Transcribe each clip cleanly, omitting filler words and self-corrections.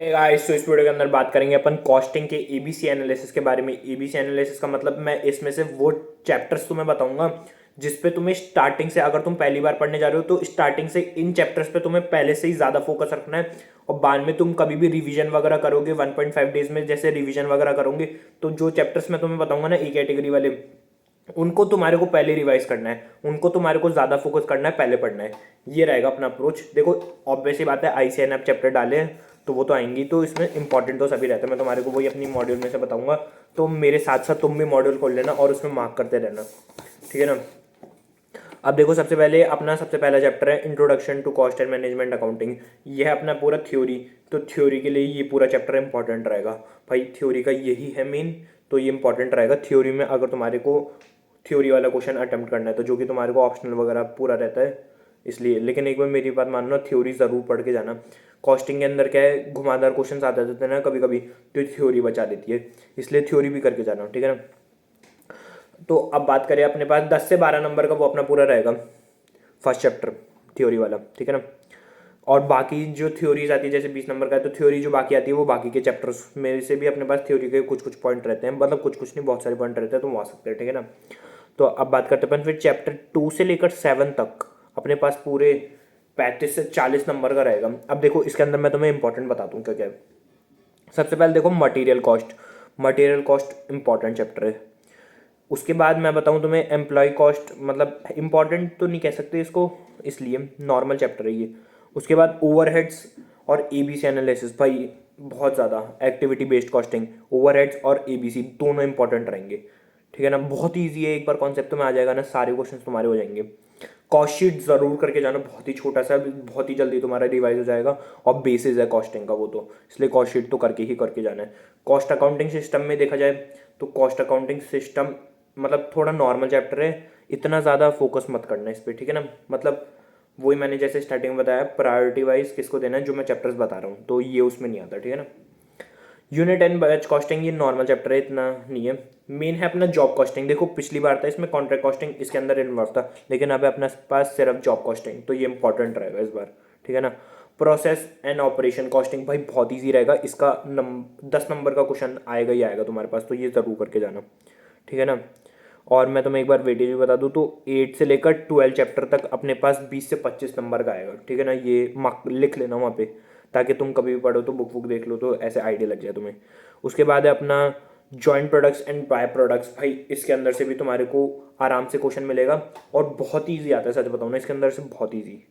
Guys, तो इस video के अंदर बात करेंगे अपन कॉस्टिंग के एबीसी एनालिसिस के बारे में। एबीसी एनालिसिस का मतलब मैं इसमें से वो चैप्टर्स तुम्हें बताऊंगा जिस पे तुम्हें स्टार्टिंग से, अगर तुम पहली बार पढ़ने जा रहे हो तो स्टार्टिंग से इन चैप्टर्स पे तुम्हें पहले से ही ज्यादा फोकस रखना है। और बाद में तुम कभी भी रिवीजन वगैरह करोगे 1.5 डेज में, जैसे रिवीजन वगैरह करोगे तो जो चैप्टर्स मैं तुम्हें बताऊंगा ना ई कैटेगरी वाले, उनको तुम्हारे को पहले रिवाइज करना है, उनको तुम्हारे को ज्यादा फोकस करना है, पहले पढ़ना है। ये रहेगा अपना अप्रोच। देखो, ऑब्वियस ही बात है, आईसीएनएफ चैप्टर डाले हैं तो वो तो आएंगी, तो इसमें इंपॉर्टेंट तो सभी रहते हैं। मैं तुम्हारे को वही अपनी मॉड्यूल में से बताऊंगा, तो मेरे साथ साथ तुम भी मॉड्यूल खोल लेना और उसमें मार्क करते रहना, ठीक है ना। अब देखो, सबसे पहला चैप्टर है introduction to cost and management accounting. ये है अपना पूरा थ्योरी। तो थ्योरी के लिए ये पूरा चैप्टर इंपॉर्टेंट रहेगा भाई, थ्योरी का यही है मेन। तो ये इंपॉर्टेंट रहेगा थ्योरी में, अगर तुम्हारे को थ्योरी वाला क्वेश्चन अटेम्प्ट करना है तो, जो कि तुम्हारे को ऑप्शनल वगैरह पूरा रहता है इसलिए। लेकिन एक बार मेरी बात मानना, थ्योरी ज़रूर पढ़ के जाना। कॉस्टिंग के अंदर क्या है, घुमावदार क्वेश्चन आ जाते हैं ना कभी कभी, तो थ्योरी बचा देती है, इसलिए थ्योरी भी करके जाना, ठीक है ना। तो अब बात करें, अपने पास 10 से 12 नंबर का वो अपना पूरा रहेगा फर्स्ट चैप्टर थ्योरी वाला, ठीक है ना। और बाकी जो थ्योरीज आती है, जैसे 20 नंबर का है, तो थ्योरी जो बाकी आती है वो बाकी के चैप्टर्स में से भी अपने पास थ्योरी के कुछ कुछ पॉइंट रहते हैं, मतलब कुछ कुछ नहीं, बहुत सारे पॉइंट रहते हैं, तो वो आ सकते हैं, ठीक है ना। तो अब बात करते हैं अपन फिर चैप्टर 2 से लेकर 7 तक अपने पास पूरे 35 से 40 नंबर का रहेगा। अब देखो, इसके अंदर मैं तुम्हें इंपॉर्टेंट बताता हूँ क्या क्या है। सबसे पहले देखो, material cost. Material cost important chapter है। उसके बाद मैं बताऊं तुम्हें एम्प्लॉय कॉस्ट, मतलब इंपॉर्टेंट तो नहीं कह सकते इसको, इसलिए नॉर्मल चैप्टर है ये। उसके बाद ओवरहेड्स और एबीसी एनालिसिस, भाई बहुत ज़्यादा एक्टिविटी बेस्ड कॉस्टिंग, ओवरहेड्स और एबीसी दोनों इंपॉर्टेंट रहेंगे, ठीक है ना। बहुत ईजी है, एक बार कॉन्सेप्ट में आ जाएगा ना, सारे क्वेश्चन तुम्हारे हो जाएंगे। कॉस्ट शीट जरूर करके जाना, बहुत ही छोटा सा, बहुत ही जल्दी तुम्हारा रिवाइज हो जाएगा। और बेसिस है कॉस्टिंग का वो तो, इसलिए कॉस्ट शीट तो करके जाना है। कॉस्ट अकाउंटिंग सिस्टम में देखा जाए तो कॉस्ट अकाउंटिंग सिस्टम मतलब थोड़ा नॉर्मल चैप्टर है, इतना ज़्यादा फोकस मत करना इस पर, ठीक है ना। मतलब वही मैंने जैसे स्टार्टिंग में बताया, प्रायोरिटी वाइज किसको देना है, जो मैं चैप्टर्स बता रहा हूँ, तो ये उसमें नहीं आता, ठीक है ना। यूनिट एंड बैच कॉस्टिंग ये नॉर्मल चैप्टर है, इतना नहीं है। मेन है अपना जॉब कॉस्टिंग। देखो, पिछली बार था इसमें कॉन्ट्रैक्ट कॉस्टिंग, इसके अंदर इन्वॉल्व था, लेकिन अब अपने पास सिर्फ जॉब कॉस्टिंग, तो ये इंपॉर्टेंट रहेगा इस बार, ठीक है ना। प्रोसेस एंड ऑपरेशन कॉस्टिंग, भाई बहुत ईजी रहेगा इसका, 10 नंबर का क्वेश्चन आएगा ही आएगा तुम्हारे पास, तो ये ज़रूर करके जाना, ठीक है ना। और मैं तुम्हें एक बार वेटेज भी बता दूँ तो 8 से लेकर 12 चैप्टर तक अपने पास 20 से 25 नंबर का आएगा, ठीक है ना। ये मार्क लिख लेना वहाँ पे, ताकि तुम कभी भी पढ़ो तो बुक बुक देख लो तो ऐसे आइडिया लग जाए तुम्हें। उसके बाद है अपना joint products and by products. भाई इसके अंदर से भी तुम्हारे को आराम से क्वेश्चन मिलेगा, और बहुत ईजी आता है, सच बताऊँ ना, इसके अंदर से बहुत ईजी।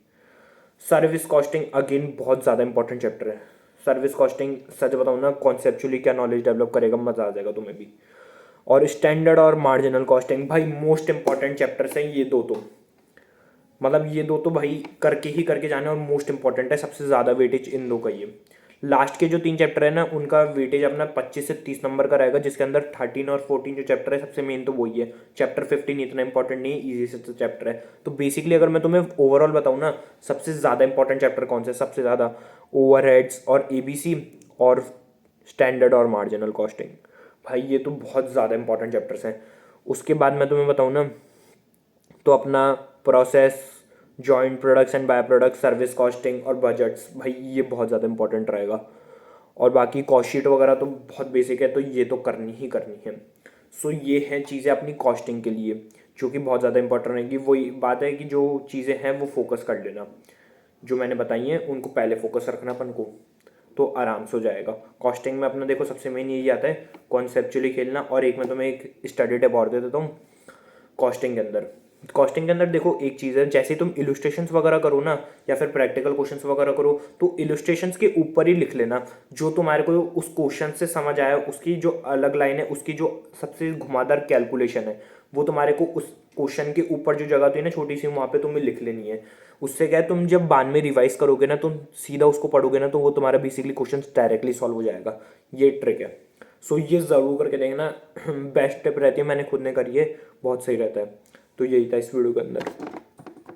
सर्विस कॉस्टिंग अगेन बहुत ज़्यादा इंपॉर्टेंट चैप्टर है। सर्विस कॉस्टिंग सच बताऊँ ना, कॉन्सेप्चुअली क्या नॉलेज डेवलप करेगा, मज़ा आ जाएगा तुम्हें भी। और स्टैंडर्ड और मार्जिनल कॉस्टिंग, भाई मोस्ट इंपॉर्टेंट चैप्टर्स हैं ये दो तो, मतलब ये दो तो भाई करके जाना, और मोस्ट इंपॉर्टेंट है, सबसे ज़्यादा वेटेज इन दो का ही है। लास्ट के जो 3 चैप्टर है ना, उनका वेटेज अपना 25 से 30 नंबर का रहेगा, जिसके अंदर 13 और 14 जो चैप्टर है सबसे मेन तो वही है। चैप्टर 15 इतना इंपॉर्टेंट नहीं है, ईजी से चैप्टर है। तो बेसिकली अगर मैं तुम्हें ओवरऑल बताऊँ ना, सबसे ज़्यादा इंपॉर्टेंट चैप्टर कौन सा है, सबसे ज़्यादा ओवरहेड्स और एबीसी और स्टैंडर्ड और मार्जिनल कॉस्टिंग। भाई ये तो बहुत ज़्यादा इंपॉर्टेंट चैप्टर्स हैं। उसके बाद मैं तुम्हें बताऊँ ना, तो अपना process, joint products and by products, service costing और बजट्स, भाई ये बहुत ज़्यादा इंपॉर्टेंट रहेगा। और बाकी कॉस्ट शीट वगैरह तो बहुत बेसिक है, तो ये तो करनी ही करनी है। सो ये हैं चीज़ें अपनी कॉस्टिंग के लिए, जो कि बहुत ज़्यादा इंपॉर्टेंट रहेगी। वही बात है कि जो चीज़ें हैं वो फोकस कर लेना, जो मैंने बताई हैं उनको पहले फोकस रखना अपन को, तो आराम से हो जाएगा। कॉस्टिंग में अपना देखो सबसे मेन यही आता है, कॉन्सेप्चुअली खेलना। और एक मैं तुम्हें एक स्टडी टिप और दे देता हूँ कॉस्टिंग के अंदर देखो, एक चीज़ है, जैसे तुम इलुस्ट्रेशंस वगैरह करो ना, या फिर प्रैक्टिकल क्वेश्चंस वगैरह करो, तो इलुस्ट्रेशंस के ऊपर ही लिख लेना जो तुम्हारे को उस क्वेश्चन से समझ आया, उसकी जो अलग लाइन है, उसकी जो सबसे घुमावदार कैलकुलेशन है, वो तुम्हारे को उस क्वेश्चन के ऊपर जो जगह थी ना छोटी सी, वहाँ पे तुम्हें लिख लेनी है। उससे क्या है, तुम जब बाद में रिवाइज करोगे ना, तुम सीधा उसको पढ़ोगे ना, तो वो तुम्हारा बेसिकली क्वेश्चन डायरेक्टली सॉल्व हो जाएगा। ये ट्रिक है। सो ये ज़रूर करके देखना, बेस्ट टिप रहती है, मैंने खुद ने करी है, बहुत सही रहता है। तो यही था इस वीडियो के अंदर।